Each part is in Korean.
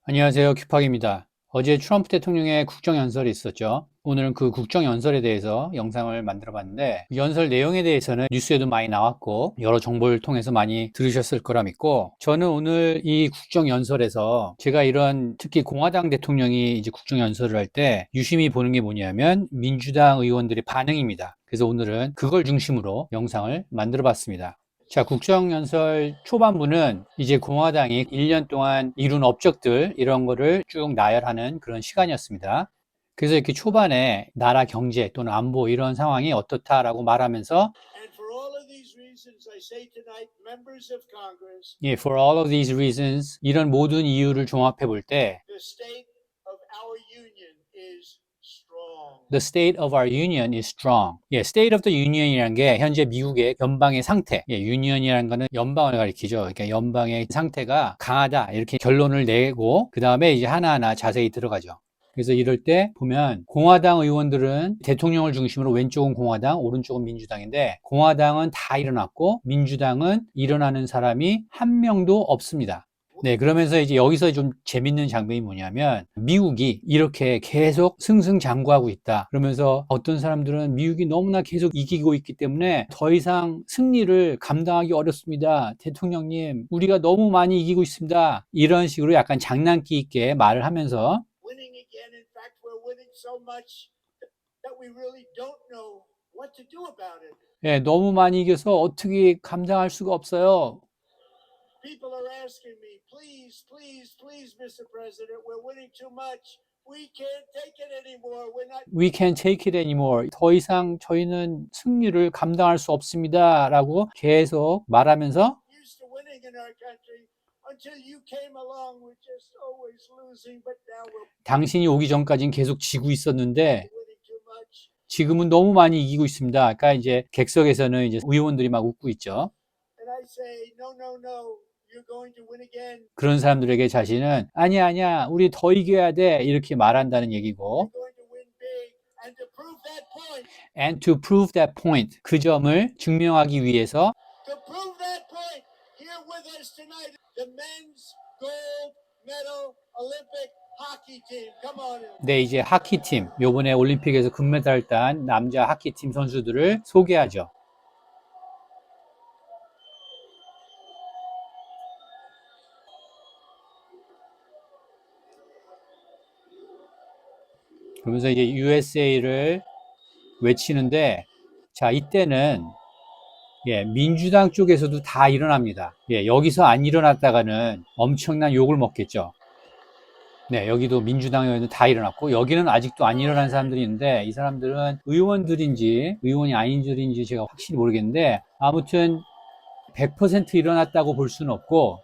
안녕하세요. 큐팍입니다. 어제 트럼프 대통령의 국정연설이 있었죠. 오늘은 그 국정연설에 대해서 영상을 만들어 봤는데, 연설 내용에 대해서는 뉴스에도 많이 나왔고 여러 정보를 통해서 많이 들으셨을 거라 믿고, 저는 오늘 이 국정연설에서 제가 이런 특히 공화당 대통령이 이제 국정연설을 할 때 유심히 보는 게 뭐냐면 민주당 의원들의 반응입니다. 그래서 오늘은 그걸 중심으로 영상을 만들어 봤습니다. 자, 국정연설 초반부는 이제 공화당이 1년 동안 이룬 업적들, 이런 거를 쭉 나열하는 그런 시간이었습니다. 그래서 이렇게 초반에 나라 경제 또는 안보 이런 상황이 어떻다라고 말하면서 예, for all of these reasons, 이런 모든 이유를 종합해 볼 때 The state of our union is strong. 예, state of the union이라는 게 현재 미국의 연방의 상태. 예, union이라는 거는 연방을 가리키죠. 그러니까 연방의 상태가 강하다. 이렇게 결론을 내고 그 다음에 이제 하나하나 자세히 들어가죠. 그래서 이럴 때 보면 공화당 의원들은 대통령을 중심으로 왼쪽은 공화당, 오른쪽은 민주당인데 공화당은 다 일어났고 민주당은 일어나는 사람이 한 명도 없습니다. 네, 그러면서 이제 여기서 좀 재밌는 장면이 뭐냐면 미국이 이렇게 계속 승승장구하고 있다. 그러면서 어떤 사람들은 미국이 너무나 계속 이기고 있기 때문에 더 이상 승리를 감당하기 어렵습니다. 대통령님, 우리가 너무 많이 이기고 있습니다. 이런 식으로 약간 장난기 있게 말을 하면서 예, 너무 많이 이겨서 어떻게 감당할 수가 없어요. People are asking me, please, please, please, Mr. President, we're winning too much. We can't take it anymore. We can't take it anymore. 더 이상 저희는 승리를 감당할 수 없습니다. 라고 계속 말하면서 used to winning in our country. Until you came along, we're just always losing, but now we're 당신이 오기 전까지는 계속 지고 있었는데 지금은 너무 많이 이기고 있습니다. 그러니까 이제 객석에서는 이제 의원들이 막 웃고 있죠. And I say, no, no, no. 그런 사람들에게 자신은 아니야, 아니야, 우리 더 이겨야 돼. 이렇게 말한다는 얘기고. And to prove that point. 그 점을 증명하기 위해서 네, 이제 하키팀, 요번에 올림픽에서 금메달을 딴 남자 하키팀 선수들을 소개하죠. 그러면서 이제 USA를 외치는데, 자, 이때는 예, 민주당 쪽에서도 다 일어납니다. 예, 여기서 안 일어났다가는 엄청난 욕을 먹겠죠. 네, 여기도 민주당 의원들 다 일어났고, 여기는 아직도 안 일어난 사람들이 있는데, 이 사람들은 의원들인지, 의원이 아닌지인지 제가 확실히 모르겠는데, 아무튼 100% 일어났다고 볼 수는 없고,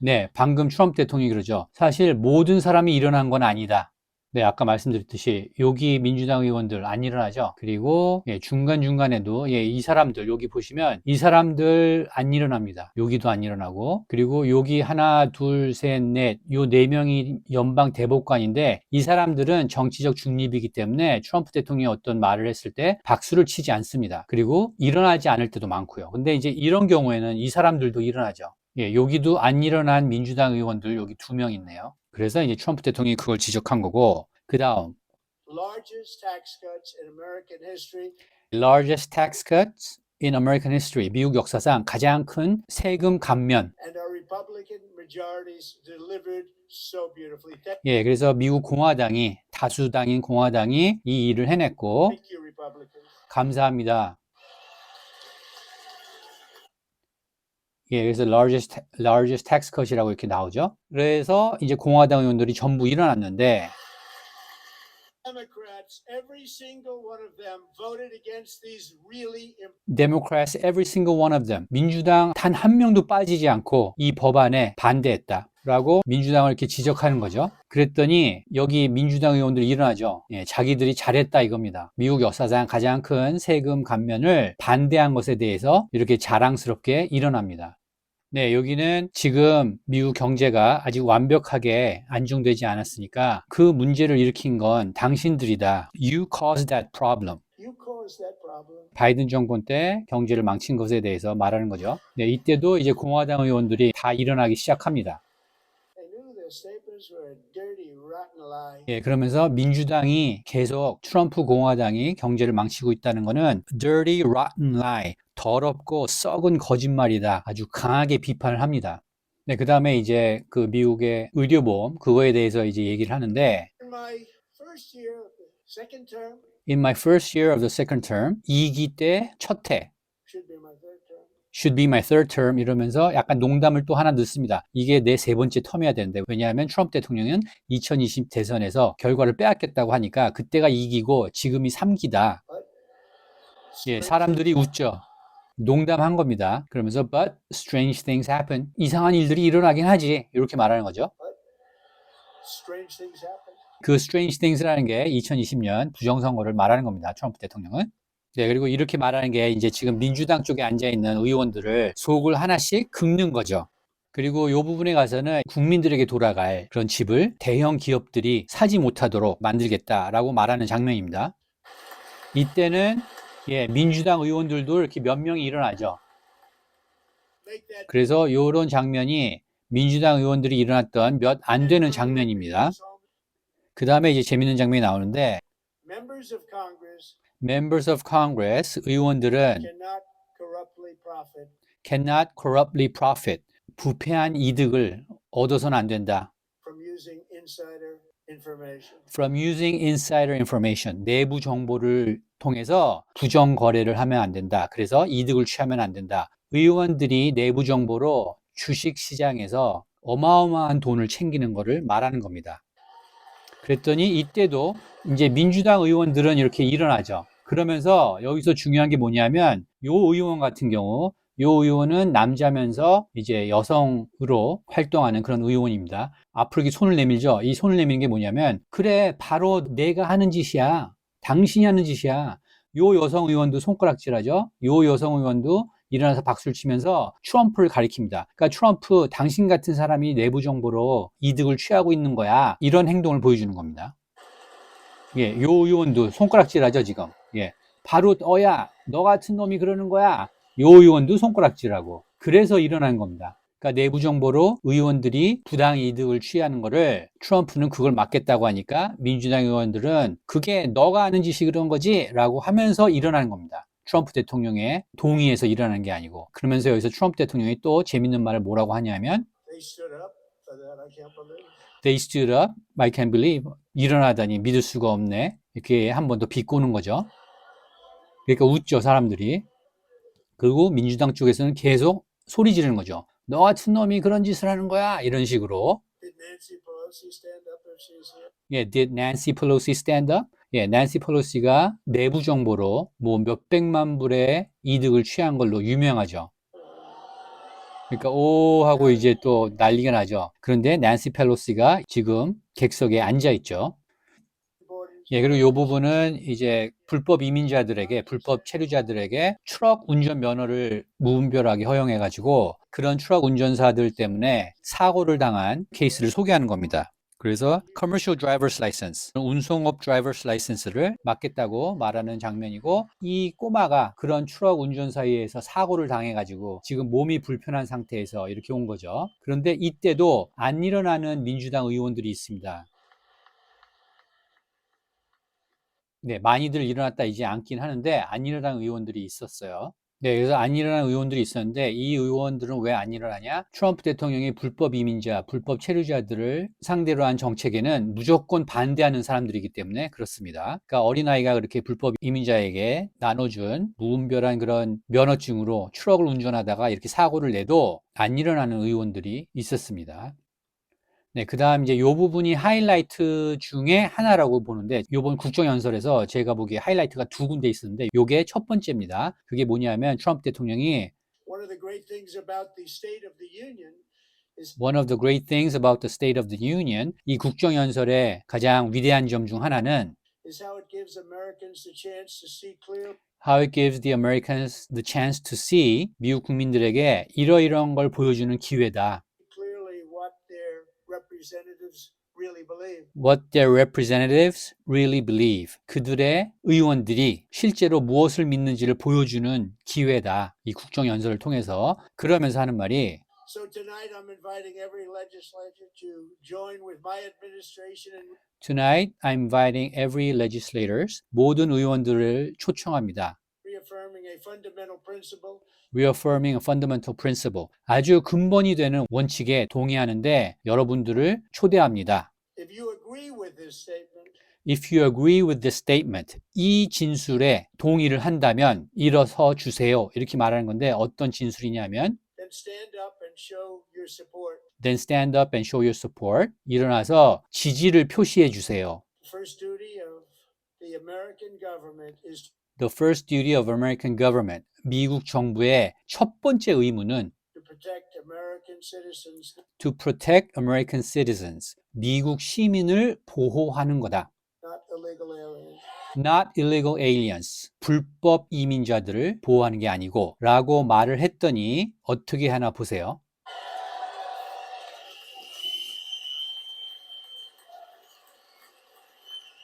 네, 방금 트럼프 대통령이 그러죠. 사실 모든 사람이 일어난 건 아니다. 네, 아까 말씀드렸듯이 여기 민주당 의원들 안 일어나죠. 그리고 예, 중간중간에도 예, 이 사람들 여기 보시면 이 사람들 안 일어납니다. 여기도 안 일어나고, 그리고 여기 하나 둘 셋 넷 요 네 명이 연방 대법관인데 이 사람들은 정치적 중립이기 때문에 트럼프 대통령이 어떤 말을 했을 때 박수를 치지 않습니다. 그리고 일어나지 않을 때도 많고요. 근데 이제 이런 경우에는 이 사람들도 일어나죠. 예, 여기도 안 일어난 민주당 의원들 여기 2명 있네요. 그래서 이제 트럼프 대통령이 그걸 지적한 거고, 그 다음 largest tax cuts in American history. 미국 역사상 가장 큰 세금 감면. 예, 그래서 미국 공화당이, 다수당인 공화당이 이 일을 해냈고, 감사합니다. 예, 그래서 largest tax cut이라고 이렇게 나오죠. 그래서 이제 공화당 의원들이 전부 일어났는데, Democrats, every single one of them. 민주당 단 한 명도 빠지지 않고 이 법안에 반대했다. 라고 민주당을 이렇게 지적하는 거죠. 그랬더니 여기 민주당 의원들이 일어나죠. 예, 자기들이 잘했다 이겁니다. 미국 역사상 가장 큰 세금 감면을 반대한 것에 대해서 이렇게 자랑스럽게 일어납니다. 네, 여기는 지금 미국 경제가 아직 완벽하게 안정되지 않았으니까 그 문제를 일으킨 건 당신들이다. You caused that problem. 바이든 정권 때 경제를 망친 것에 대해서 말하는 거죠. 네, 이때도 이제 공화당 의원들이 다 일어나기 시작합니다. 예, 그러면서 민주당이 계속 트럼프 공화당이 경제를 망치고 있다는 거는 dirty, rotten lie, 더럽고 썩은 거짓말이다. 아주 강하게 비판을 합니다. 네, 그 다음에 이제 그 미국의 의료보험, 그거에 대해서 이제 얘기를 하는데, In my first year of the second term, 2기 때 첫 해, should be my third term 이러면서 약간 농담을 또 하나 넣습니다. 이게 내 세 번째 텀이어야 되는데, 왜냐하면 트럼프 대통령은 2020 대선에서 결과를 빼앗겼다고 하니까 그때가 2기고 지금이 3기다. 예, 사람들이 웃죠. 농담한 겁니다. 그러면서 but strange things happen. 이상한 일들이 일어나긴 하지. 이렇게 말하는 거죠. 그 strange things라는 게 2020년 부정선거를 말하는 겁니다. 트럼프 대통령은. 네, 그리고 이렇게 말하는 게 이제 지금 민주당 쪽에 앉아있는 의원들을 속을 하나씩 긁는 거죠. 그리고 이 부분에 가서는 국민들에게 돌아갈 그런 집을 대형 기업들이 사지 못하도록 만들겠다라고 말하는 장면입니다. 이때는 예, 민주당 의원들도 이렇게 몇 명이 일어나죠. 그래서 이런 장면이 민주당 의원들이 일어났던 몇 안 되는 장면입니다. 그 다음에 이제 재밌는 장면이 나오는데 Members of Congress, 의원들은 cannot corruptly profit, 부패한 이득을 얻어서는 안 된다. From using insider information, 내부 정보를 통해서 부정 거래를 하면 안 된다. 그래서 이득을 취하면 안 된다. 의원들이 내부 정보로 주식 시장에서 어마어마한 돈을 챙기는 것을 말하는 겁니다. 그랬더니 이때도 이제 민주당 의원들은 이렇게 일어나죠. 그러면서 여기서 중요한 게 뭐냐면 요 의원 같은 경우 요 의원은 남자면서 이제 여성으로 활동하는 그런 의원입니다. 앞으로 이렇게 손을 내밀죠. 이 손을 내미는 게 뭐냐면 그래 바로 내가 하는 짓이야. 당신이 하는 짓이야. 요 여성 의원도 손가락질하죠. 요 여성 의원도 일어나서 박수를 치면서 트럼프를 가리킵니다. 그러니까 트럼프 당신 같은 사람이 내부 정보로 이득을 취하고 있는 거야. 이런 행동을 보여주는 겁니다. 예, 요 의원도 손가락질하죠 지금. 예, 바로 야, 너 같은 놈이 그러는 거야. 요 의원도 손가락질하고. 그래서 일어난 겁니다. 그러니까 내부 정보로 의원들이 부당 이득을 취하는 거를 트럼프는 그걸 막겠다고 하니까 민주당 의원들은 그게 너가 하는 짓이 그런 거지? 라고 하면서 일어나는 겁니다. 트럼프 대통령의 동의해서 일어나는 게 아니고. 그러면서 여기서 트럼프 대통령이 또 재밌는 말을 뭐라고 하냐면 They stood up, I can't believe. 일어나다니 믿을 수가 없네. 이렇게 한 번 더 비꼬는 거죠. 그러니까 웃죠, 사람들이. 그리고 민주당 쪽에서는 계속 소리 지르는 거죠. 너 같은 놈이 그런 짓을 하는 거야. 이런 식으로. 예, did Nancy Pelosi stand up? 예, 난시 펠로시가 내부 정보로 뭐 몇백만 불의 이득을 취한 걸로 유명하죠. 그러니까 오 하고 이제 또 난리가 나죠. 그런데 난시 펠로시가 지금 객석에 앉아 있죠. 예, 그리고 이 부분은 이제 불법 이민자들에게, 불법 체류자들에게 트럭 운전 면허를 무분별하게 허용해가지고 그런 트럭 운전사들 때문에 사고를 당한 케이스를 소개하는 겁니다. 그래서 Commercial Driver's License, 운송업 Driver's License를 맡겠다고 말하는 장면이고 이 꼬마가 그런 트럭 운전사에 의해서 사고를 당해가지고 지금 몸이 불편한 상태에서 이렇게 온 거죠. 그런데 이때도 안 일어나는 민주당 의원들이 있습니다. 네, 많이들 일어났다 이제 앉긴 하는데 안 일어난 의원들이 있었어요. 네, 그래서 안 일어난 의원들이 있었는데 이 의원들은 왜 안 일어나냐? 트럼프 대통령이 불법 이민자, 불법 체류자들을 상대로 한 정책에는 무조건 반대하는 사람들이기 때문에 그렇습니다. 그러니까 어린아이가 그렇게 불법 이민자에게 나눠준 무분별한 그런 면허증으로 트럭을 운전하다가 이렇게 사고를 내도 안 일어나는 의원들이 있었습니다. 네, 그 다음 이제 요 부분이 하이라이트 중에 하나라고 보는데 요번 국정연설에서 제가 보기에 하이라이트가 두 군데 있었는데 요게 첫 번째입니다. 그게 뭐냐면 트럼프 대통령이 One of the great things about the State of the Union 이 국정연설의 가장 위대한 점 중 하나는 How it gives the Americans the chance to see 미국 국민들에게 이러이러한 걸 보여주는 기회다. What their representatives really believe. 그들의 의원들이 실제로 무엇을 믿는지를 보여주는 기회다. 이 국정연설을 통해서. 그러면서 하는 말이 So tonight I'm inviting every legislator to join with my administration in Tonight, I'm inviting every legislators, 모든 의원들을 초청합니다. reaffirming a fundamental principle. Reaffirming a fundamental principle. 아주 근본이 되는 원칙에 동의하는데 여러분들을 초대합니다. If you agree with this statement, If you agree with this statement, 이 진술에 동의를 한다면 일어서 주세요. 이렇게 말하는 건데 어떤 진술이냐면 then stand up and show your support. Then stand up and show your support. 일어나서 지지를 표시해 주세요. The first duty of the American government is The first duty of American government. 미국 정부의 첫 번째 의무는 to protect American citizens to protect American citizens. 미국 시민을 보호하는 거다. not illegal aliens. Not illegal aliens. 불법 이민자들을 보호하는 게 아니고 라고 말을 했더니 어떻게 하나 보세요.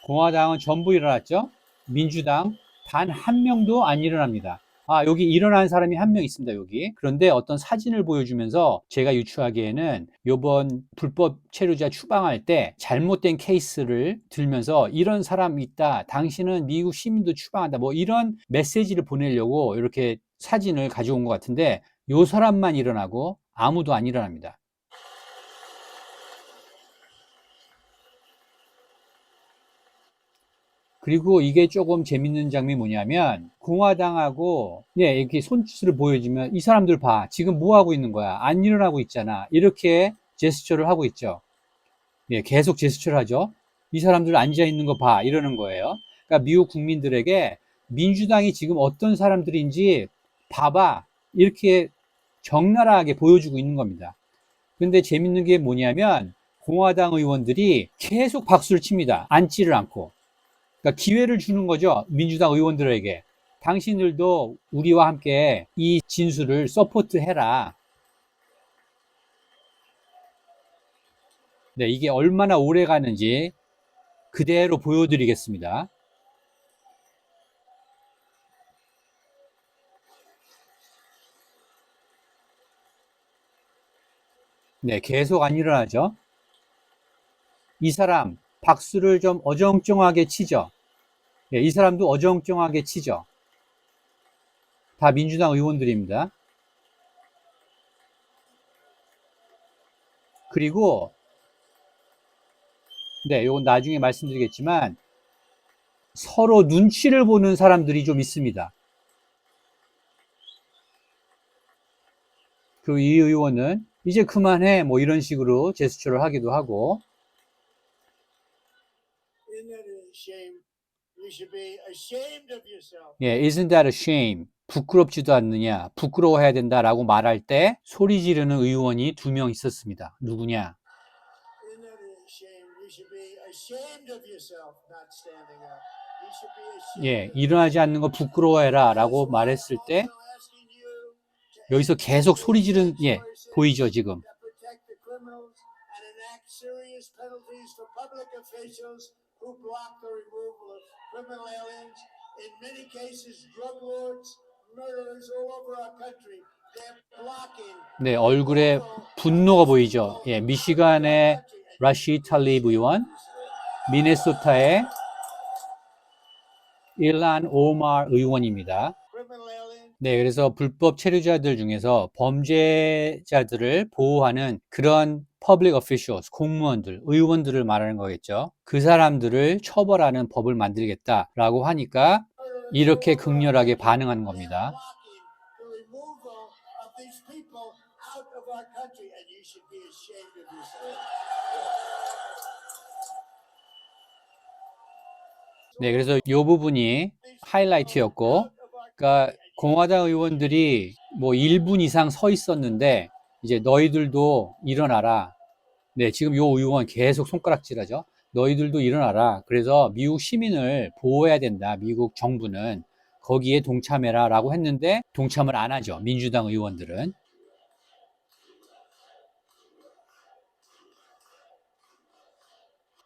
공화당은 전부 일어났죠. 민주당 단 한 명도 안 일어납니다. 여기 일어난 사람이 한 명 있습니다. 여기. 그런데 어떤 사진을 보여주면서 제가 유추하기에는 이번 불법 체류자 추방할 때 잘못된 케이스를 들면서 이런 사람 있다. 당신은 미국 시민도 추방한다. 뭐 이런 메시지를 보내려고 이렇게 사진을 가져온 것 같은데 이 사람만 일어나고 아무도 안 일어납니다. 그리고 이게 조금 재밌는 장면이 뭐냐면 공화당하고 이렇게 손짓을 보여주면 이 사람들 봐. 지금 뭐 하고 있는 거야? 안 일어나고 있잖아. 이렇게 제스처를 하고 있죠. 계속 제스처를 하죠. 이 사람들 앉아 있는 거 봐. 이러는 거예요. 그러니까 미국 국민들에게 민주당이 지금 어떤 사람들인지 봐봐. 이렇게 적나라하게 보여주고 있는 겁니다. 근데 재밌는 게 뭐냐면 공화당 의원들이 계속 박수를 칩니다. 앉지를 않고. 그러니까 기회를 주는 거죠. 민주당 의원들에게. 당신들도 우리와 함께 이 진술을 서포트해라. 네, 이게 얼마나 오래 가는지 그대로 보여드리겠습니다. 네, 계속 안 일어나죠. 이 사람 박수를 좀 어정쩡하게 치죠. 이 사람도 어정쩡하게 치죠. 다 민주당 의원들입니다. 그리고 이건 나중에 말씀드리겠지만 서로 눈치를 보는 사람들이 좀 있습니다. 그 이 의원은 이제 그만해 뭐 이런 식으로 제스처를 하기도 하고. Isn't that a shame? You should be ashamed of yourself. Isn't that a shame? 부끄럽지도 않느냐? 부끄러워해야 된다라고 말할 때 소리 지르는 의원이 2명 있었습니다. 누구냐? Isn't that a shame? You should be ashamed of yourself not standing up. You should be ashamed. 일어나지 않는 거 부끄러워해라 라고 말했을 때 여기서 계속 소리 지르는 보이죠 지금. Protect the criminals and enact serious penalties for public officials who block the removal of criminal aliens. In many cases, drug lords, murderers all over our country, they're blocking. 얼굴에 분노가 보이죠. 미시간의 라시 탈립 의원, 미네소타의 일란 오마르 의원입니다. 그래서 불법 체류자들 중에서 범죄자들을 보호하는 그런 public officials, 공무원들, 의원들을 말하는 거겠죠. 그 사람들을 처벌하는 법을 만들겠다라고 하니까 이렇게 극렬하게 반응하는 겁니다. 그래서 이 부분이 하이라이트였고, 그러니까 공화당 의원들이 뭐 1분 이상 서 있었는데 이제 너희들도 일어나라. 지금 요 의원 계속 손가락질하죠. 너희들도 일어나라. 그래서 미국 시민을 보호해야 된다. 미국 정부는 거기에 동참해라 라고 했는데 동참을 안 하죠. 민주당 의원들은.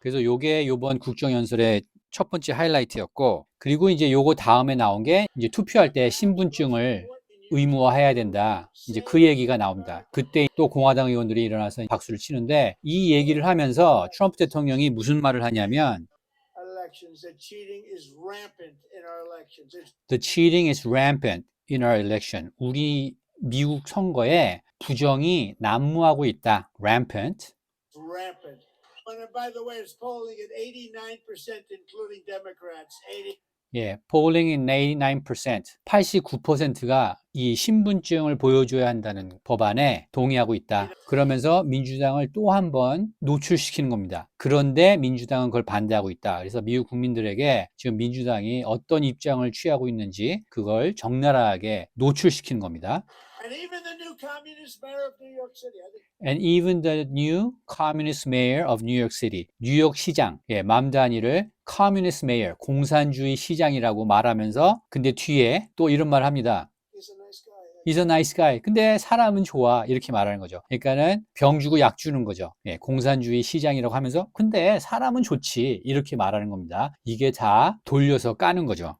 그래서 요게 요번 국정연설의 첫 번째 하이라이트였고, 그리고 이제 요거 다음에 나온 게 이제 투표할 때 신분증을 의무화해야 된다. 이제 그 얘기가 나옵니다. 그때 또 공화당 의원들이 일어나서 박수를 치는데 이 얘기를 하면서 트럼프 대통령이 무슨 말을 하냐면 elections, that cheating is rampant in our elections. It's The cheating is rampant in our election. 우리 미국 선거에 부정이 난무하고 있다. Rampant. rampant. And by the way, it's polling at 89%, including Democrats. 80. 예, polling in 89%. 89%가 이 신분증을 보여줘야 한다는 법안에 동의하고 있다. 그러면서 민주당을 또 한 번 노출시키는 겁니다. 그런데 민주당은 그걸 반대하고 있다. 그래서 미국 국민들에게 지금 민주당이 어떤 입장을 취하고 있는지 그걸 적나라하게 노출시키는 겁니다. And even the new communist mayor of New York City. I think And even the new communist mayor of New York City. 뉴욕 시장. 예, 맘다니를 communist mayor, 공산주의 시장이라고 말하면서 근데 뒤에 또 이런 말을 합니다. he's a nice guy. He's a nice guy. 근데 사람은 좋아. 이렇게 말하는 거죠. 그러니까는 병 주고 약 주는 거죠. 예, 공산주의 시장이라고 하면서 근데 사람은 좋지. 이렇게 말하는 겁니다. 이게 다 돌려서 까는 거죠.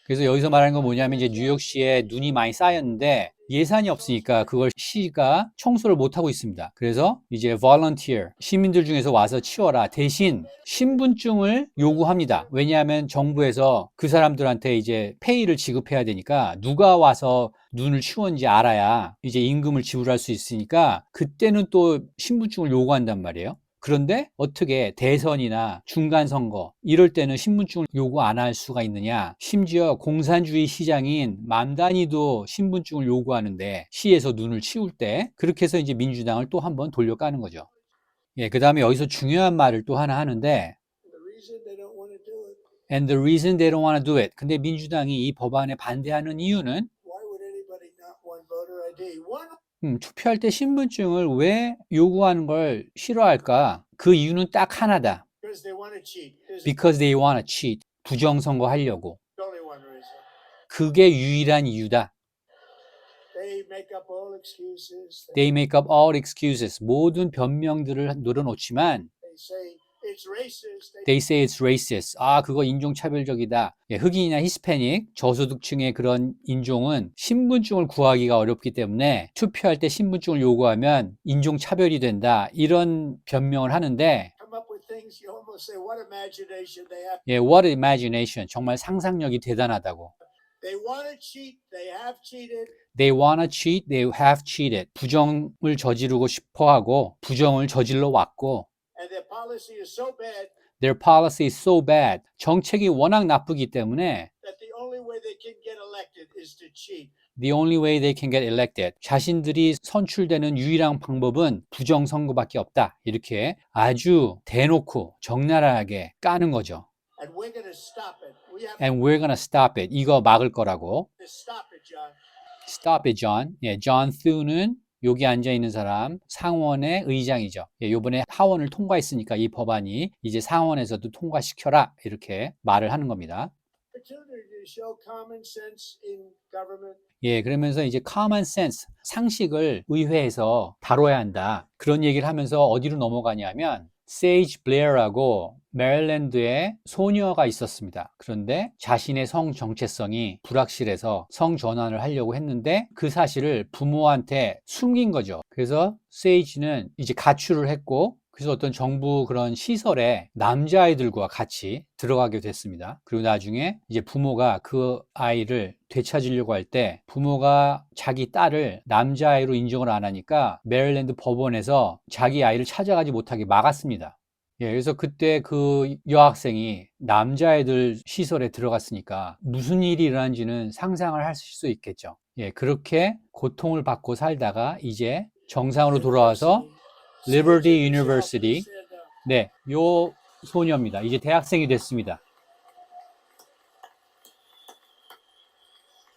그래서 여기서 말하는 건 뭐냐면 이제 뉴욕시에 눈이 많이 쌓였는데 예산이 없으니까 그걸 시가 청소를 못 하고 있습니다. 그래서 이제 volunteer 시민들 중에서 와서 치워라. 대신 신분증을 요구합니다. 왜냐하면 정부에서 그 사람들한테 이제 페이를 지급해야 되니까 누가 와서 눈을 치웠는지 알아야 이제 임금을 지불할 수 있으니까 그때는 또 신분증을 요구한단 말이에요. 그런데 어떻게 대선이나 중간선거 이럴 때는 신분증을 요구 안 할 수가 있느냐. 심지어 공산주의 시장인 맘다니도 신분증을 요구하는데 시에서 눈을 치울 때 그렇게 해서 이제 민주당을 또 한 번 돌려까는 거죠. 예, 그 다음에 여기서 중요한 말을 또 하나 하는데 The reason they don't want to do it, And the reason they don't want to do it. 근데 민주당이 이 법안에 반대하는 이유는 why would anybody not want voter ID? One, 투표할 때 신분증을 왜 요구하는 걸 싫어할까? 그 이유는 딱 하나다. because they want to cheat. There's Because they want to cheat. 부정선거 하려고. only one reason. 그게 유일한 이유다. They make up all excuses. They make up all excuses. 모든 변명들을 늘어놓지만 They say it's racist. They say it's racist. 아, 그거 인종차별적이다. 예, 흑인이나 히스패닉, 저소득층의 그런 인종은 신분증을 구하기가 어렵기 때문에 투표할 때 신분증을 요구하면 인종차별이 된다. 이런 변명을 하는데 Come up with things you almost say, what imagination they have. 예, what imagination. 정말 상상력이 대단하다고. They want to cheat. They have cheated. They wanna cheat, they have cheated. 부정을 저지르고 싶어 하고 부정을 저질러 왔고 And their policy is so bad Their policy is so bad. 정책이 워낙 나쁘기 때문에 that the only way they can get elected is to cheat. The only way they can get elected. 자신들이 선출되는 유일한 방법은 부정선거밖에 없다. 이렇게 아주 대놓고 적나라하게 까는 거죠. And we're going to stop it. We have And we're gonna stop it. 이거 막을 거라고. to stop it, John. Stop it, John. 예, John Thu는 여기 앉아 있는 사람 상원의 의장이죠. 예, 요번에 하원을 통과했으니까 이 법안이 이제 상원에서도 통과시켜라. 이렇게 말을 하는 겁니다. Opportunity to show common sense in government. 예, 그러면서 이제 common sense, 상식을 의회에서 다뤄야 한다. 그런 얘기를 하면서 어디로 넘어가냐면 세이지 블레어라고 메릴랜드에 소녀가 있었습니다. 그런데 자신의 성 정체성이 불확실해서 성 전환을 하려고 했는데 그 사실을 부모한테 숨긴 거죠. 그래서 세이지는 이제 가출을 했고 그래서 어떤 정부 그런 시설에 남자아이들과 같이 들어가게 됐습니다. 그리고 나중에 이제 부모가 그 아이를 되찾으려고 할 때 부모가 자기 딸을 남자아이로 인정을 안 하니까 메릴랜드 법원에서 자기 아이를 찾아가지 못하게 막았습니다. 예, 그래서 그때 그 여학생이 남자애들 시설에 들어갔으니까 무슨 일이 일어난지는 상상을 하실 수 있겠죠. 예, 그렇게 고통을 받고 살다가 이제 정상으로 돌아와서 Liberty University. 네, 요 소녀입니다. 이제 대학생이 됐습니다.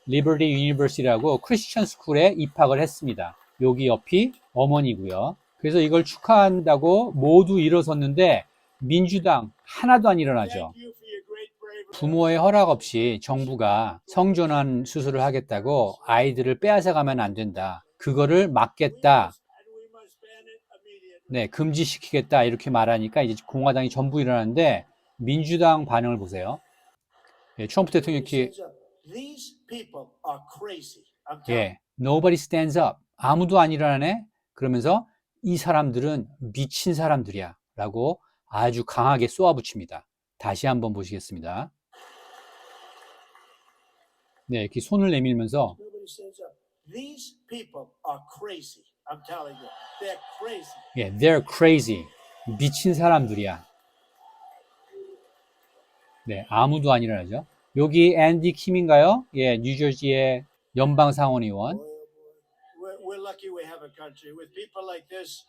Liberty University라고 크리스천 스쿨에 입학을 했습니다. 여기 옆이 어머니고요. 그래서 이걸 축하한다고 모두 일어섰는데 민주당 하나도 안 일어나죠. Thank you for your great bravery. 부모의 허락 없이 정부가 성전환 수술을 하겠다고 아이들을 빼앗아가면 안 된다. 그거를 막겠다. And we must ban it immediately. 네, 금지시키겠다 이렇게 말하니까 이제 공화당이 전부 일어나는데 민주당 반응을 보세요. 예, 트럼프 대통령이 These people are crazy. I'm telling 예, nobody stands up. 아무도 안 일어나네? 그러면서 이 사람들은 미친 사람들이야. 라고 아주 강하게 쏘아붙입니다. 다시 한번 보시겠습니다. 네, 이렇게 손을 내밀면서 nobody stands up. These people are crazy. I'm telling you, they're crazy. 예, they're crazy. 미친 사람들이야. 네, 아무도 안 일어나죠. 여기 앤디 킴인가요? 예, 뉴저지의 연방상원의원. We're lucky we have a country with people like this.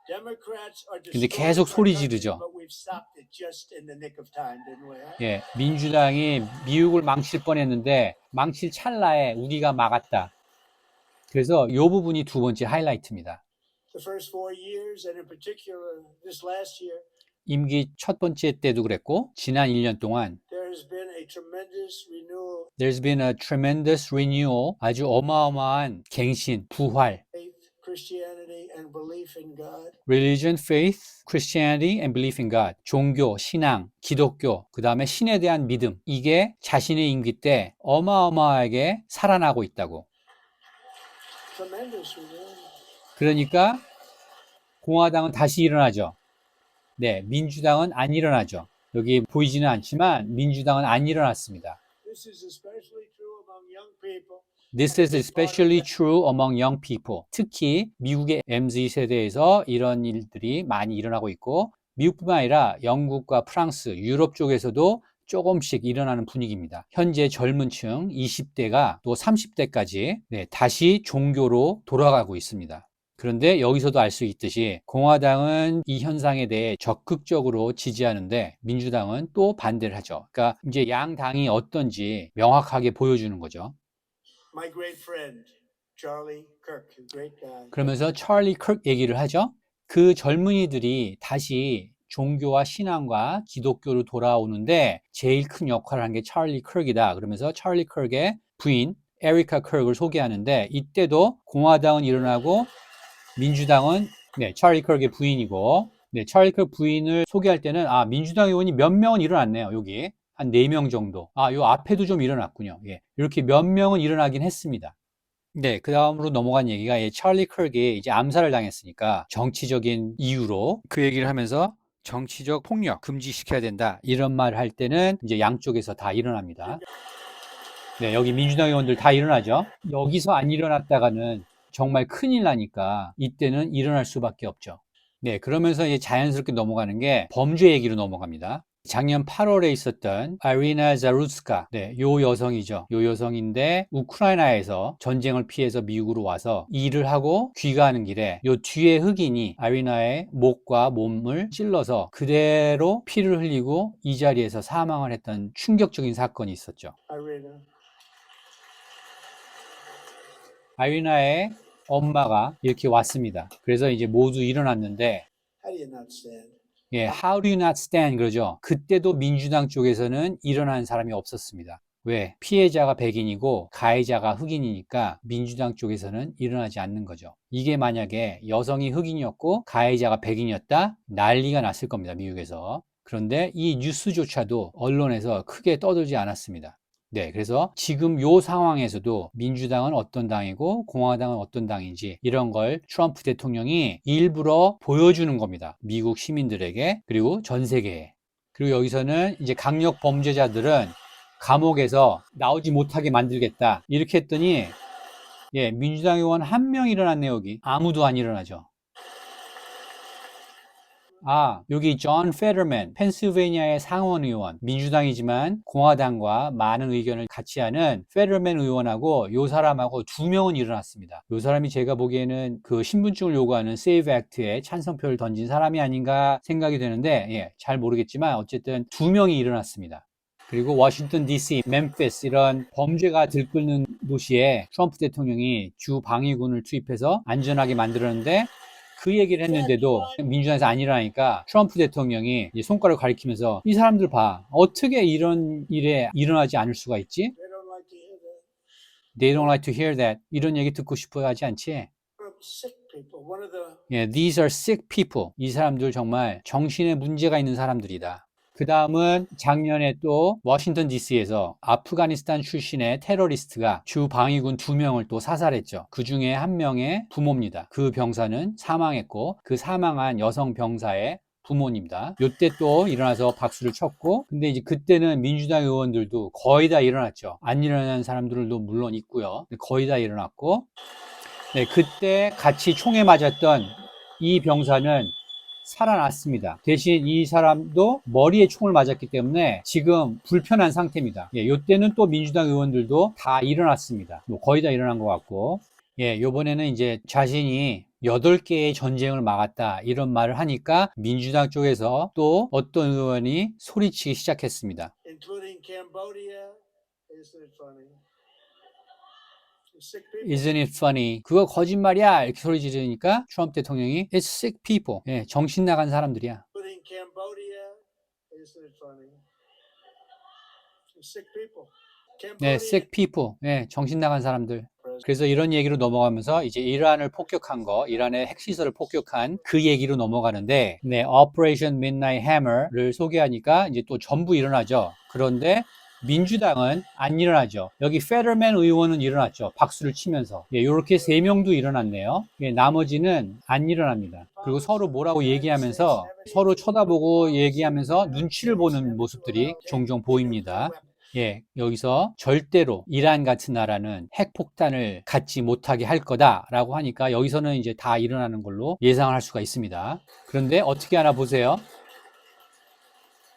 Democrats are 근데 destroying 계속 our 소리 country, 지르죠. but we've stopped it just in the nick of time, didn't we? Huh? 예, 민주당이 미국을 망칠 뻔했는데 망칠 찰나에 우리가 막았다. 그래서 이 부분이 두 번째 하이라이트입니다. The first 4 years, and in particular this last year, 임기 첫 번째 때도 그랬고 지난 1년 동안 there has been a tremendous renewal There's been a tremendous renewal, 아주 어마어마한 갱신, 부활, of faith, Christianity, and belief in God. religion, faith, Christianity, and belief in God. 종교, 신앙, 기독교, 그 다음에 신에 대한 믿음. 이게 자신의 임기 때 어마어마하게 살아나고 있다고. Tremendous renewal. 그러니까 공화당은 다시 일어나죠. 네, 민주당은 안 일어나죠. 여기 보이지는 않지만 민주당은 안 일어났습니다. This is especially true among young people. This is especially true among young people. 특히 미국의 MZ 세대에서 이런 일들이 많이 일어나고 있고 미국뿐만 아니라 영국과 프랑스, 유럽 쪽에서도 조금씩 일어나는 분위기입니다. 현재 젊은 층 20대가 또 30대까지 다시 종교로 돌아가고 있습니다. 그런데 여기서도 알 수 있듯이 공화당은 이 현상에 대해 적극적으로 지지하는데 민주당은 또 반대를 하죠. 그러니까 이제 양당이 어떤지 명확하게 보여주는 거죠. My great friend, Charlie Kirk, a great guy. 그러면서 찰리 크크 얘기를 하죠. 그 젊은이들이 다시 종교와 신앙과 기독교로 돌아오는데 제일 큰 역할을 한 게 찰리 크크이다. 그러면서 찰리 크크의 부인 에리카 크크를 소개하는데 이때도 공화당은 일어나고 민주당은 찰리 크크의 부인이고 찰리 크크 부인을 소개할 때는 민주당 의원이 몇 명은 일어났네요. 여기 한 4명 정도. 요 앞에도 좀 일어났군요. 예. 이렇게 몇 명은 일어나긴 했습니다. 네, 그 다음으로 넘어간 얘기가 찰리 크크이 이제 암살을 당했으니까 정치적인 이유로 그 얘기를 하면서 정치적 폭력 금지시켜야 된다. 이런 말을 할 때는 이제 양쪽에서 다 일어납니다. 네, 여기 민주당 의원들 다 일어나죠. 여기서 안 일어났다가는 정말 큰일 나니까 이때는 일어날 수밖에 없죠. 네, 그러면서 이제 자연스럽게 넘어가는 게 범죄 얘기로 넘어갑니다. 작년 8월에 있었던 아리나 자루스카, 요 여성이죠. 요 여성인데 우크라이나에서 전쟁을 피해서 미국으로 와서 일을 하고 귀가하는 길에 요 뒤에 흑인이 아리나의 목과 몸을 찔러서 그대로 피를 흘리고 이 자리에서 사망을 했던 충격적인 사건이 있었죠. Irina. 아리나의 엄마가 이렇게 왔습니다. 그래서 이제 모두 일어났는데 How do you not stand? How do you not stand? 그러죠. 그때도 민주당 쪽에서는 일어나는 사람이 없었습니다. 왜? 피해자가 백인이고 가해자가 흑인이니까 민주당 쪽에서는 일어나지 않는 거죠. 이게 만약에 여성이 흑인이었고 가해자가 백인이었다? 난리가 났을 겁니다. 미국에서. 그런데 이 뉴스조차도 언론에서 크게 떠들지 않았습니다. 네, 그래서 지금 요 상황에서도 민주당은 어떤 당이고 공화당은 어떤 당인지 이런 걸 트럼프 대통령이 일부러 보여주는 겁니다. 미국 시민들에게 그리고 전 세계에. 그리고 여기서는 이제 강력 범죄자들은 감옥에서 나오지 못하게 만들겠다. 이렇게 했더니 민주당 의원 한 명 일어났네요. 여기 아무도 안 일어나죠. 여기 존 페더맨, 펜실베니아의 상원 의원, 민주당이지만 공화당과 많은 의견을 같이 하는 페더맨 의원하고 요 사람하고 2명은 일어났습니다. 요 사람이 제가 보기에는 그 신분증을 요구하는 세이브 액트에 찬성표를 던진 사람이 아닌가 생각이 되는데 잘 모르겠지만 어쨌든 2명이 일어났습니다. 그리고 워싱턴 DC, 멤피스 이런 범죄가 들끓는 도시에 트럼프 대통령이 주 방위군을 투입해서 안전하게 만들었는데 그 얘기를 했는데도 민주당에서 안 일어나니까 트럼프 대통령이 손가락을 가리키면서 이 사람들 봐. 어떻게 이런 일에 일어나지 않을 수가 있지? They don't like to hear They don't like to hear that. that. 이런 얘기 듣고 싶어 하지 않지? Sick people. One of the These are sick people. 이 사람들 정말 정신에 문제가 있는 사람들이다. 그 다음은 작년에 또 워싱턴 DC에서 아프가니스탄 출신의 테러리스트가 주 방위군 2명을 또 사살했죠. 그 중에 한 명의 부모입니다. 그 병사는 사망했고 그 사망한 여성 병사의 부모입니다. 요때 또 일어나서 박수를 쳤고, 근데 이제 그때는 민주당 의원들도 거의 다 일어났죠. 안 일어난 사람들도 물론 있고요. 거의 다 일어났고, 네, 그때 같이 총에 맞았던 이 병사는 살아났습니다. 대신 이 사람도 머리에 총을 맞았기 때문에 지금 불편한 상태입니다. 예, 요때는 또 민주당 의원들도 다 일어났습니다. 뭐 거의 다 일어난 것 같고, 예, 요번에는 이제 자신이 8개의 전쟁을 막았다 이런 말을 하니까 민주당 쪽에서 또 어떤 의원이 소리치기 시작했습니다. including Cambodia. Isn't it funny? Sick people. Isn't it funny? 그거 거짓말이야 이렇게 소리 지르니까 트럼프 대통령이 It's sick people. 예, 정신 나간 사람들이야. Including Cambodia. Isn't it funny? Sick people. 네, sick people. 예, 정신 나간 사람들. 그래서 이런 얘기로 넘어가면서 이제 이란을 폭격한 거, 이란의 핵시설을 폭격한 그 얘기로 넘어가는데, 네, Operation Midnight Hammer를 소개하니까 이제 또 전부 일어나죠. 그런데 민주당은 안 일어나죠. 여기 페더맨 의원은 일어났죠. 박수를 치면서. 예, 요렇게 3명도 일어났네요. 예, 나머지는 안 일어납니다. 그리고 서로 뭐라고 얘기하면서 서로 쳐다보고 얘기하면서 눈치를 보는 모습들이 종종 보입니다. 예, 여기서 절대로 이란 같은 나라는 핵폭탄을 갖지 못하게 할 거다라고 하니까 여기서는 이제 다 일어나는 걸로 예상을 할 수가 있습니다. 그런데 어떻게 하나 보세요.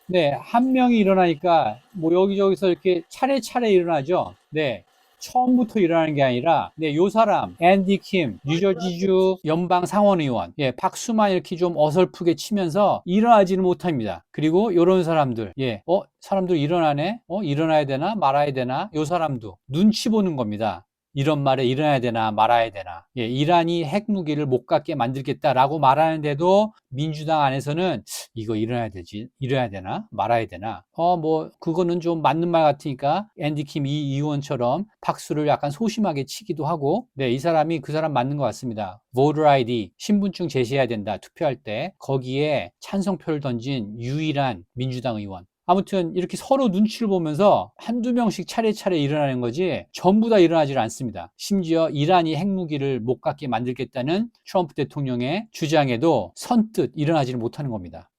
네, 한 명이 일어나니까 뭐 여기저기서 이렇게 차례차례 일어나죠. 네. 처음부터 일어나는 게 아니라, 네, 요 사람, 앤디 킴, 뉴저지주 연방 상원의원, 예, 박수만 이렇게 좀 어설프게 치면서 일어나지는 못합니다. 그리고 요런 사람들, 예, 사람들 일어나네? 일어나야 되나? 말아야 되나? 요 사람도 눈치 보는 겁니다. 이런 말에 일어나야 되나 말아야 되나. 예, 이란이 핵무기를 못 갖게 만들겠다라고 말하는데도 민주당 안에서는 이거 일어나야 되지, 일어나야 되나 말아야 되나. 뭐 그거는 좀 맞는 말 같으니까 앤디 킴 이 의원처럼 박수를 약간 소심하게 치기도 하고, 네, 이 사람이 그 사람 맞는 것 같습니다. voter ID 신분증 제시해야 된다 투표할 때 거기에 찬성표를 던진 유일한 민주당 의원. 아무튼 이렇게 서로 눈치를 보면서 한두 명씩 차례차례 일어나는 거지 전부 다 일어나질 않습니다. 심지어 이란이 핵무기를 못 갖게 만들겠다는 트럼프 대통령의 주장에도 선뜻 일어나지를 못하는 겁니다.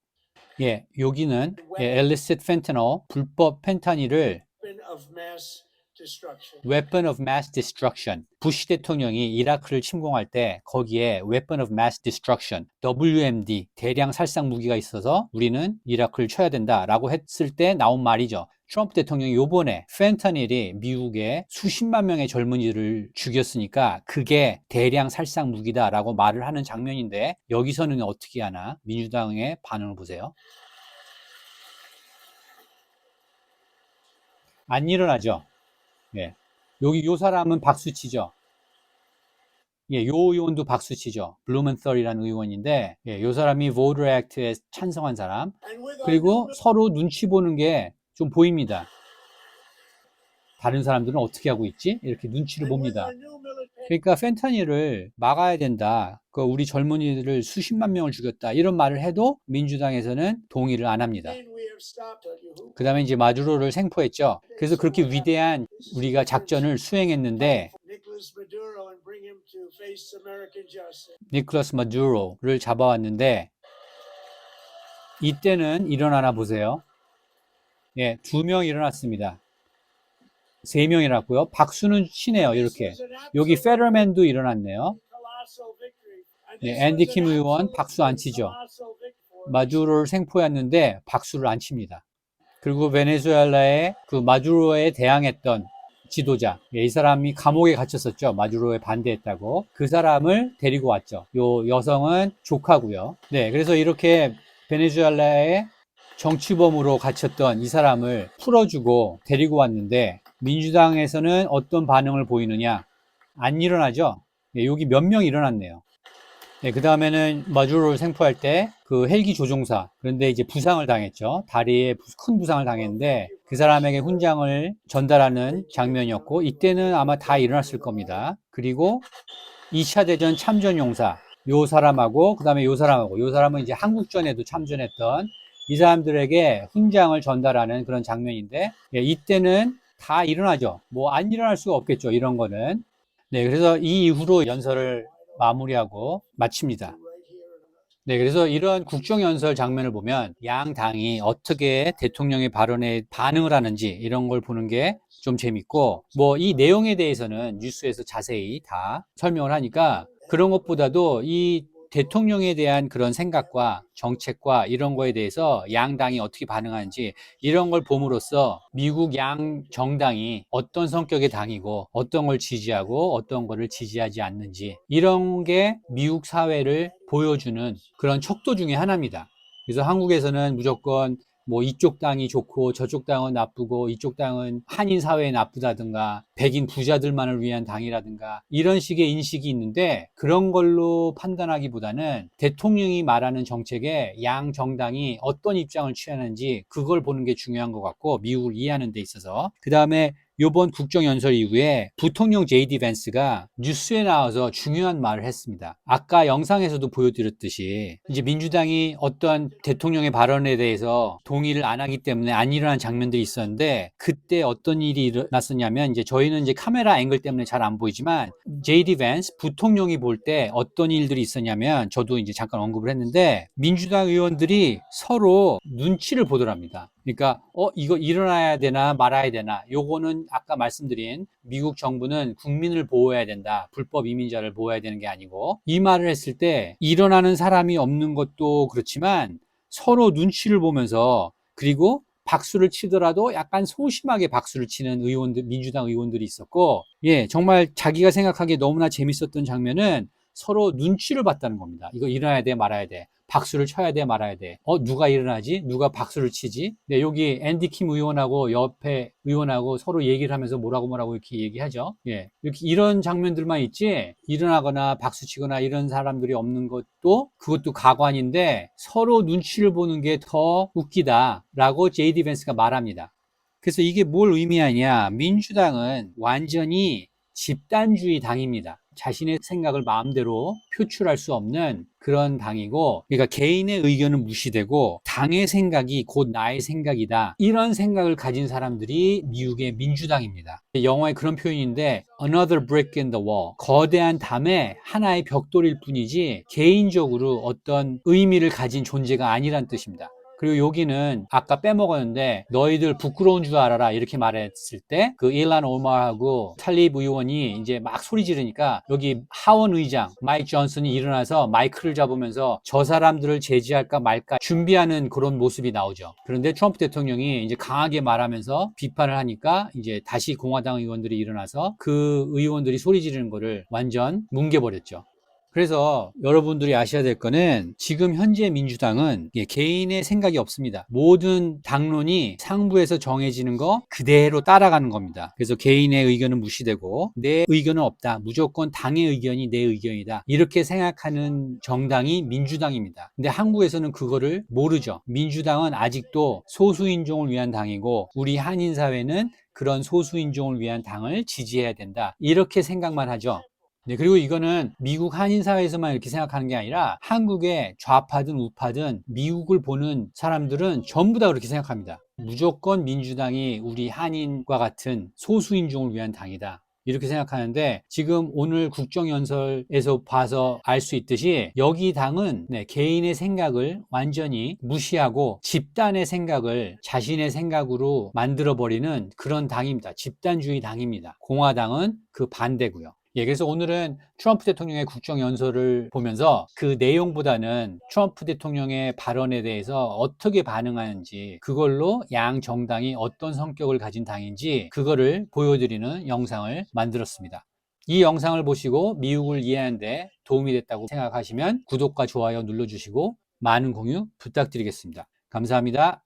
예, 여기는 illicit fentanyl, 불법 펜타닐을 of mass destruction. weapon of mass destruction. 부시 대통령이 이라크를 침공할 때 거기에 weapon of mass destruction, WMD, 대량 살상 무기가 있어서 우리는 이라크를 쳐야 된다라고 했을 때 나온 말이죠. 트럼프 대통령이 요번에 펜타닐이 미국의 수십만 명의 젊은이들을 죽였으니까 그게 대량 살상 무기다라고 말을 하는 장면인데 여기서는 어떻게 하나? 민주당의 반응을 보세요. 안 일어나죠. 예. 여기 요 사람은 박수치죠. 예, 요 의원도 박수치죠. 블루멘설이라는 의원인데, 예, 요 사람이 Voter Act에 찬성한 사람. And with our 그리고 new 서로 눈치 보는 게 좀 보입니다. 다른 사람들은 어떻게 하고 있지? 이렇게 눈치를 봅니다. military 그러니까 펜타닐을 막아야 된다. 우리 젊은이들을 수십만 명을 죽였다. 이런 말을 해도 민주당에서는 동의를 안 합니다. we have stopped. 그 다음에 이제 마두로를 생포했죠. 그래서 그렇게 위대한 우리가 작전을 수행했는데 Nicolas Maduro and bring him to face American justice. 니콜라스 마두로를 잡아왔는데 이때는 일어나나 보세요. 예, 2명 일어났습니다. 3명 일어났고요. 박수는 치네요. 이렇게. 여기 페더맨도 일어났네요. Colossal victory. And 네, this 앤디 was 킴 an 의원 absolute 박수 안 치죠. colossal victory. 마두로를 생포했는데 박수를 안 칩니다. 그리고 베네수엘라의 그 마두로에 대항했던 지도자, 이 사람이 감옥에 갇혔었죠. 마두로에 반대했다고. 그 사람을 데리고 왔죠. 요 여성은 조카고요. 네, 그래서 이렇게 베네수엘라의 정치범으로 갇혔던 이 사람을 풀어주고 데리고 왔는데 민주당에서는 어떤 반응을 보이느냐? 안 일어나죠? 네, 여기 몇 명 일어났네요. 네, 그 다음에는 마두로를 생포할 때 그 헬기 조종사, 그런데 이제 부상을 당했죠. 다리에 큰 부상을 당했는데 그 사람에게 훈장을 전달하는 장면이었고 이때는 아마 다 일어났을 겁니다. 그리고 2차 대전 참전 용사 요 사람하고 그 다음에 요 사람하고 요 사람은 이제 한국전에도 참전했던 이 사람들에게 훈장을 전달하는 그런 장면인데, 예, 이때는 다 일어나죠. 뭐 안 일어날 수가 없겠죠. 이런 거는. 네, 그래서 이 이후로 연설을 마무리하고 마칩니다. 네, 그래서 이런 국정연설 장면을 보면 양 당이 어떻게 대통령의 발언에 반응을 하는지 이런 걸 보는 게 좀 재밌고, 뭐 이 내용에 대해서는 뉴스에서 자세히 다 설명을 하니까 그런 것보다도 이 대통령에 대한 그런 생각과 정책과 이런 거에 대해서 양 당이 어떻게 반응하는지 이런 걸 봄으로써 미국 양 정당이 어떤 성격의 당이고 어떤 걸 지지하고 어떤 거를 지지하지 않는지 이런 게 미국 사회를 보여주는 그런 척도 중에 하나입니다. 그래서 한국에서는 무조건 뭐 이쪽 당이 좋고 저쪽 당은 나쁘고 이쪽 당은 한인 사회에 나쁘다든가 백인 부자들만을 위한 당이라든가 이런 식의 인식이 있는데, 그런 걸로 판단하기보다는 대통령이 말하는 정책에 양 정당이 어떤 입장을 취하는지 그걸 보는 게 중요한 것 같고, 미국을 이해하는 데 있어서. 그 다음에 이번 국정연설 이후에 부통령 JD 밴스가 뉴스에 나와서 중요한 말을 했습니다. 아까 영상에서도 보여드렸듯이 이제 민주당이 어떤 대통령의 발언에 대해서 동의를 안 하기 때문에 안 일어난 장면들이 있었는데, 그때 어떤 일이 일어났었냐면, 이제 저희는 이제 카메라 앵글 때문에 잘 안 보이지만 JD 밴스 부통령이 볼 때 어떤 일들이 있었냐면, 저도 이제 잠깐 언급을 했는데 민주당 의원들이 서로 눈치를 보더랍니다. 그러니까 이거 일어나야 되나 말아야 되나, 요거는 아까 말씀드린 미국 정부는 국민을 보호해야 된다, 불법 이민자를 보호해야 되는 게 아니고, 이 말을 했을 때 일어나는 사람이 없는 것도 그렇지만 서로 눈치를 보면서, 그리고 박수를 치더라도 약간 소심하게 박수를 치는 의원들, 민주당 의원들이 있었고, 예, 정말 자기가 생각하기에 너무나 재밌었던 장면은 서로 눈치를 봤다는 겁니다. 이거 일어나야 돼 말아야 돼, 박수를 쳐야 돼 말아야 돼, 누가 일어나지, 누가 박수를 치지. 네, 여기 앤디 킴 의원하고 옆에 의원하고 서로 얘기를 하면서 뭐라고 이렇게 얘기하죠. 예, 이렇게 이런 장면들만 있지, 일어나거나 박수 치거나 이런 사람들이 없는 것도 그것도 가관인데 서로 눈치를 보는 게 더 웃기다라고 JD 밴스가 말합니다. 그래서 이게 뭘 의미하냐, 민주당은 완전히 집단주의 당입니다. 자신의 생각을 마음대로 표출할 수 없는 그런 당이고, 그러니까 개인의 의견은 무시되고 당의 생각이 곧 나의 생각이다, 이런 생각을 가진 사람들이 미국의 민주당입니다. 영어에 그런 표현인데 another brick in the wall, 거대한 담에 하나의 벽돌일 뿐이지 개인적으로 어떤 의미를 가진 존재가 아니란 뜻입니다. 그리고 여기는 아까 빼먹었는데 너희들 부끄러운 줄 알아라 이렇게 말했을 때 그 일란 오마하고 탈립 의원이 이제 막 소리 지르니까 여기 하원 의장 마이크 존슨이 일어나서 마이크를 잡으면서 저 사람들을 제지할까 말까 준비하는 그런 모습이 나오죠. 그런데 트럼프 대통령이 이제 강하게 말하면서 비판을 하니까 이제 다시 공화당 의원들이 일어나서 그 의원들이 소리 지르는 거를 완전 뭉개버렸죠. 그래서 여러분들이 아셔야 될 거는 지금 현재 민주당은 개인의 생각이 없습니다. 모든 당론이 상부에서 정해지는 거 그대로 따라가는 겁니다. 그래서 개인의 의견은 무시되고 내 의견은 없다, 무조건 당의 의견이 내 의견이다, 이렇게 생각하는 정당이 민주당입니다. 근데 한국에서는 그거를 모르죠. 민주당은 아직도 소수인종을 위한 당이고 우리 한인사회는 그런 소수인종을 위한 당을 지지해야 된다, 이렇게 생각만 하죠. 네, 그리고 이거는 미국 한인사회에서만 이렇게 생각하는 게 아니라 한국의 좌파든 우파든 미국을 보는 사람들은 전부 다 그렇게 생각합니다. 무조건 민주당이 우리 한인과 같은 소수인종을 위한 당이다, 이렇게 생각하는데, 지금 오늘 국정연설에서 봐서 알 수 있듯이 여기 당은 개인의 생각을 완전히 무시하고 집단의 생각을 자신의 생각으로 만들어버리는 그런 당입니다. 집단주의 당입니다. 공화당은 그 반대고요. 예, 그래서 오늘은 트럼프 대통령의 국정연설을 보면서 그 내용보다는 트럼프 대통령의 발언에 대해서 어떻게 반응하는지, 그걸로 양 정당이 어떤 성격을 가진 당인지 그거를 보여드리는 영상을 만들었습니다. 이 영상을 보시고 미국을 이해하는 데 도움이 됐다고 생각하시면 구독과 좋아요 눌러주시고 많은 공유 부탁드리겠습니다. 감사합니다.